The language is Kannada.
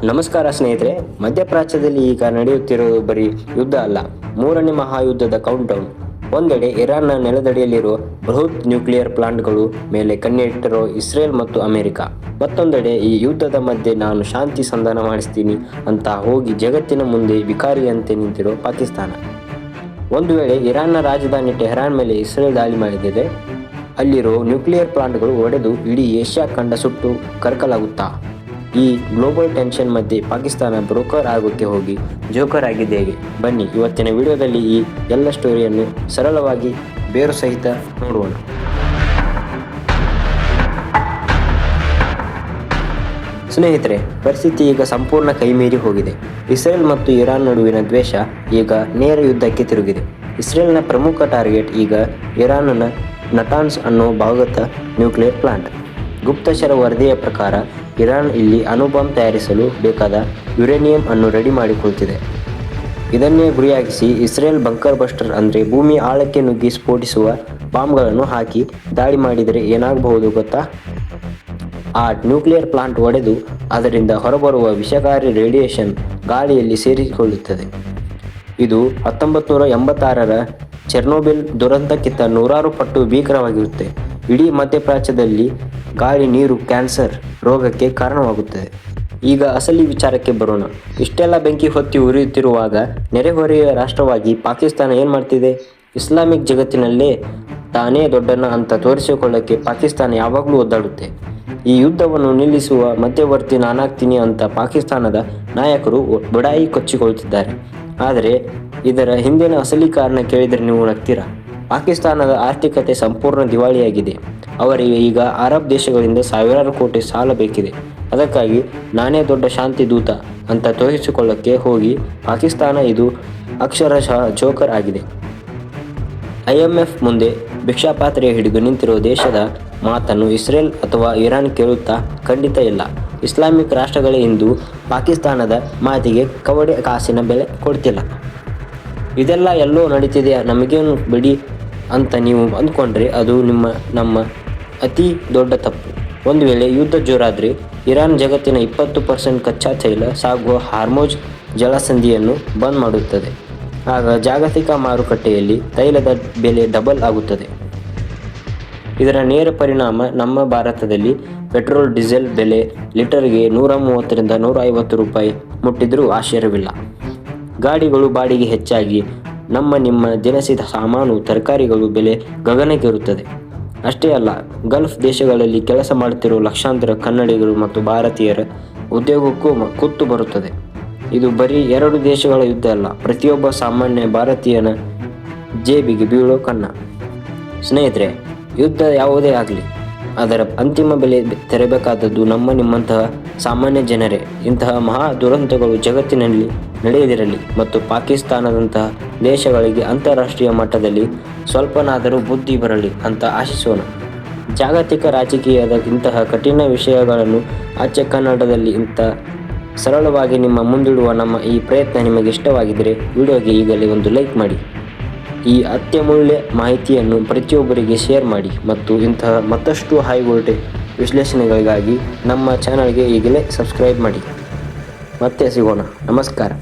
ನಮಸ್ಕಾರ ಸ್ನೇಹಿತರೆ. ಮಧ್ಯಪ್ರಾಚ್ಯದಲ್ಲಿ ಈಗ ನಡೆಯುತ್ತಿರುವುದು ಬರೀ ಯುದ್ಧ ಅಲ್ಲ, ಮೂರನೇ ಮಹಾಯುದ್ಧದ ಕೌಂಟ್ಡೌನ್. ಒಂದೆಡೆ ಇರಾನ್ನ ನೆಲದಡಿಯಲ್ಲಿರುವ ಬೃಹತ್ ನ್ಯೂಕ್ಲಿಯರ್ ಪ್ಲಾಂಟ್ಗಳು ಮೇಲೆ ಕಣ್ಣಿಟ್ಟಿರೋ ಇಸ್ರೇಲ್ ಮತ್ತು ಅಮೆರಿಕ. ಮತ್ತೊಂದೆಡೆ ಈ ಯುದ್ಧದ ಮಧ್ಯೆ ನಾನು ಶಾಂತಿ ಸಂಧಾನ ಮಾಡಿಸ್ತೀನಿ ಅಂತ ಹೋಗಿ ಜಗತ್ತಿನ ಮುಂದೆ ವಿಕಾರಿಯಂತೆ ನಿಂತಿರೋ ಪಾಕಿಸ್ತಾನ. ಒಂದು ವೇಳೆ ಇರಾನ್ನ ರಾಜಧಾನಿ ಟೆಹರಾನ್ ಮೇಲೆ ಇಸ್ರೇಲ್ ದಾಳಿ ಮಾಡಿದರೆ ಅಲ್ಲಿರೋ ನ್ಯೂಕ್ಲಿಯರ್ ಪ್ಲಾಂಟ್ಗಳು ಒಡೆದು ಇಡೀ ಏಷ್ಯಾ ಖಂಡ ಸುಟ್ಟು ಕರಕಲಾಗುತ್ತಾ? ಈ ಗ್ಲೋಬಲ್ ಟೆನ್ಷನ್ ಮಧ್ಯೆ ಪಾಕಿಸ್ತಾನ ಬ್ರೋಕರ್ ಆಗೋಕ್ಕೆ ಹೋಗಿ ಜೋಕರ್ ಆಗಿದ್ದು ಹೇಗೆ? ಬನ್ನಿ ಇವತ್ತಿನ ವಿಡಿಯೋದಲ್ಲಿ ಈ ಎಲ್ಲ ಸ್ಟೋರಿಯನ್ನು ಸರಳವಾಗಿ ಬೇರು ಸಹಿತ ನೋಡೋಣ. ಸ್ನೇಹಿತರೆ, ಪರಿಸ್ಥಿತಿ ಈಗ ಸಂಪೂರ್ಣ ಕೈಮೀರಿ ಹೋಗಿದೆ. ಇಸ್ರೇಲ್ ಮತ್ತು ಇರಾನ್ ನಡುವಿನ ದ್ವೇಷ ಈಗ ನೇರ ಯುದ್ಧಕ್ಕೆ ತಿರುಗಿದೆ. ಇಸ್ರೇಲ್ನ ಪ್ರಮುಖ ಟಾರ್ಗೆಟ್ ಈಗ ಇರಾನ್ನ ನಟಾನ್ಸ್ ಅನ್ನೋ ಭಾಗದ ನ್ಯೂಕ್ಲಿಯರ್ ಪ್ಲಾಂಟ್. ಗುಪ್ತಚರ ವರದಿಯ ಪ್ರಕಾರ ಇರಾನ್ ಇಲ್ಲಿ ಅಣುಬಾಂಬ್ ತಯಾರಿಸಲು ಬೇಕಾದ ಯುರೇನಿಯಂ ಅನ್ನು ರೆಡಿ ಮಾಡಿಕೊಳ್ತಿದೆ. ಇದನ್ನೇ ಗುರಿಯಾಗಿಸಿ ಇಸ್ರೇಲ್ ಬಂಕರ್ ಬಸ್ಟರ್ ಅಂದರೆ ಭೂಮಿ ಆಳಕ್ಕೆ ನುಗ್ಗಿ ಸ್ಫೋಟಿಸುವ ಬಾಂಬ್ಗಳನ್ನು ಹಾಕಿ ದಾಳಿ ಮಾಡಿದರೆ ಏನಾಗಬಹುದು ಗೊತ್ತಾ? ಆ ನ್ಯೂಕ್ಲಿಯರ್ ಪ್ಲಾಂಟ್ ಒಡೆದು ಅದರಿಂದ ಹೊರಬರುವ ವಿಷಕಾರಿ ರೇಡಿಯೇಷನ್ ಗಾಳಿಯಲ್ಲಿ ಸೇರಿಕೊಳ್ಳುತ್ತದೆ. ಇದು 1986ರ ಚೆರ್ನೋಬಿಲ್ ದುರಂತಕ್ಕಿಂತ 100 ಪಟ್ಟು ಭೀಕರವಾಗಿರುತ್ತೆ. ಇಡೀ ಮಧ್ಯಪ್ರಾಚ್ಯದಲ್ಲಿ ಗಾಳಿ, ನೀರು, ಕ್ಯಾನ್ಸರ್ ರೋಗಕ್ಕೆ ಕಾರಣವಾಗುತ್ತದೆ. ಈಗ ಅಸಲಿ ವಿಚಾರಕ್ಕೆ ಬರೋಣ. ಇಷ್ಟೆಲ್ಲ ಬೆಂಕಿ ಹೊತ್ತಿ ಉರಿಯುತ್ತಿರುವಾಗ ನೆರೆಹೊರೆಯ ರಾಷ್ಟ್ರವಾಗಿ ಪಾಕಿಸ್ತಾನ ಏನು ಮಾಡ್ತಿದೆ? ಇಸ್ಲಾಮಿಕ್ ಜಗತ್ತಿನಲ್ಲೇ ತಾನೇ ದೊಡ್ಡನ ಅಂತ ತೋರಿಸಿಕೊಳ್ಳೋಕ್ಕೆ ಪಾಕಿಸ್ತಾನ ಯಾವಾಗಲೂ ಒದ್ದಾಡುತ್ತೆ. ಈ ಯುದ್ಧವನ್ನು ನಿಲ್ಲಿಸುವ ಮಧ್ಯವರ್ತಿ ನಾನಾಗ್ತೀನಿ ಅಂತ ಪಾಕಿಸ್ತಾನದ ನಾಯಕರು ಬಡಾಯಿ ಕೊಚ್ಚಿಕೊಳ್ತಿದ್ದಾರೆ. ಆದರೆ ಇದರ ಹಿಂದಿನ ಅಸಲಿ ಕಾರಣ ಕೇಳಿದರೆ ನೀವು ನಗ್ತೀರಾ. ಪಾಕಿಸ್ತಾನದ ಆರ್ಥಿಕತೆ ಸಂಪೂರ್ಣ ದಿವಾಳಿಯಾಗಿದೆ. ಅವರಿಗೆ ಈಗ ಅರಬ್ ದೇಶಗಳಿಂದ ಸಾವಿರಾರು ಕೋಟಿ ಸಾಲ ಬೇಕಿದೆ. ಅದಕ್ಕಾಗಿ ನಾನೇ ದೊಡ್ಡ ಶಾಂತಿ ದೂತ ಅಂತ ತೋರಿಸಿಕೊಳ್ಳಕ್ಕೆ ಹೋಗಿ ಪಾಕಿಸ್ತಾನ ಇದು ಅಕ್ಷರಶಃ ಜೋಕರ್ ಆಗಿದೆ. IMF ಮುಂದೆ ಭಿಕ್ಷಾಪಾತ್ರೆ ಹಿಡಿದು ನಿಂತಿರೋ ದೇಶದ ಮಾತನ್ನು ಇಸ್ರೇಲ್ ಅಥವಾ ಇರಾನ್ ಕೇಳುತ್ತಾ? ಖಂಡಿತ ಇಲ್ಲ. ಇಸ್ಲಾಮಿಕ್ ರಾಷ್ಟ್ರಗಳೇ ಇಂದು ಪಾಕಿಸ್ತಾನದ ಮಾತಿಗೆ ಕವಡೆ ಕಾಸಿನ ಬೆಲೆ ಕೊಡ್ತಿಲ್ಲ. ಇದೆಲ್ಲ ಎಲ್ಲೋ ನಡೀತಿದೆ, ನಮಗೇನು ಬಿಡಿ ಅಂತ ನೀವು ಅಂದ್ಕೊಂಡ್ರೆ ಅದು ನಮ್ಮ ಅತಿ ದೊಡ್ಡ ತಪ್ಪು. ಒಂದು ವೇಳೆ ಯುದ್ಧ ಜೋರಾದರೆ ಇರಾನ್ ಜಗತ್ತಿನ 20% ಕಚ್ಚಾ ತೈಲ ಸಾಗುವ ಹಾರ್ಮೋಜ್ ಜಲಸಂಧಿಯನ್ನು ಬಂದ್ ಮಾಡುತ್ತದೆ. ಆಗ ಜಾಗತಿಕ ಮಾರುಕಟ್ಟೆಯಲ್ಲಿ ತೈಲದ ಬೆಲೆ ಡಬಲ್ ಆಗುತ್ತದೆ. ಇದರ ನೇರ ಪರಿಣಾಮ ನಮ್ಮ ಭಾರತದಲ್ಲಿ ಪೆಟ್ರೋಲ್ ಡೀಸೆಲ್ ಬೆಲೆ ಲೀಟರ್ಗೆ 130ರಿಂದ 150 ರೂಪಾಯಿ ಮುಟ್ಟಿದ್ರೂ ಆಶ್ಚರ್ಯವಿಲ್ಲ. ಗಾಡಿಗಳು ಬಾಡಿಗೆ ಹೆಚ್ಚಾಗಿ ನಿಮ್ಮ ದಿನಸಿ ಸಾಮಾನು, ತರಕಾರಿಗಳು ಬೆಲೆ ಗಗನಕ್ಕೇರುತ್ತದೆ. ಅಷ್ಟೇ ಅಲ್ಲ, ಗಲ್ಫ್ ದೇಶಗಳಲ್ಲಿ ಕೆಲಸ ಮಾಡುತ್ತಿರುವ ಲಕ್ಷಾಂತರ ಕನ್ನಡಿಗರು ಮತ್ತು ಭಾರತೀಯರ ಉದ್ಯೋಗಕ್ಕೂ ಕುತ್ತು ಬರುತ್ತದೆ. ಇದು ಬರೀ 2 ದೇಶಗಳ ಯುದ್ಧ ಅಲ್ಲ, ಪ್ರತಿಯೊಬ್ಬ ಸಾಮಾನ್ಯ ಭಾರತೀಯನ ಜೇಬಿಗೆ ಬೀಳೋ ಕನ್ನ. ಸ್ನೇಹಿತರೆ, ಯುದ್ಧ ಯಾವುದೇ ಆಗಲಿ ಅದರ ಅಂತಿಮ ಬೆಲೆ ತೆರಬೇಕಾದದ್ದು ನಿಮ್ಮಂತಹ ಸಾಮಾನ್ಯ ಜನರೇ. ಇಂತಹ ಮಹಾ ದುರಂತಗಳು ಜಗತ್ತಿನಲ್ಲಿ ನಡೆಯದಿರಲಿ ಮತ್ತು ಪಾಕಿಸ್ತಾನದಂತಹ ದೇಶಗಳಿಗೆ ಅಂತಾರಾಷ್ಟ್ರೀಯ ಮಟ್ಟದಲ್ಲಿ ಸ್ವಲ್ಪನಾದರೂ ಬುದ್ಧಿ ಬರಲಿ ಅಂತ ಆಶಿಸೋಣ. ಜಾಗತಿಕ ರಾಜಕೀಯದ ಇಂತಹ ಕಠಿಣ ವಿಷಯಗಳನ್ನು ಆಚೆ ಕನ್ನಡದಲ್ಲಿ ಇಂಥ ಸರಳವಾಗಿ ನಿಮ್ಮ ಮುಂದಿಡುವ ನಮ್ಮ ಈ ಪ್ರಯತ್ನ ನಿಮಗೆ ಇಷ್ಟವಾಗಿದ್ದರೆ ವಿಡಿಯೋಗೆ ಈಗಲೇ ಒಂದು ಲೈಕ್ ಮಾಡಿ. ಈ ಅತ್ಯಮೂಲ್ಯ ಮಾಹಿತಿಯನ್ನು ಪ್ರತಿಯೊಬ್ಬರಿಗೆ ಶೇರ್ ಮಾಡಿ ಮತ್ತು ಇಂತಹ ಮತ್ತಷ್ಟು ಹೈ ವೋಲ್ಟೇಜ್ ವಿಶ್ಲೇಷಣೆಗಳಿಗಾಗಿ ನಮ್ಮ ಚಾನಲ್ಗೆ ಈಗಲೇ ಸಬ್ಸ್ಕ್ರೈಬ್ ಮಾಡಿ. ಮತ್ತೆ ಸಿಗೋಣ. ನಮಸ್ಕಾರ.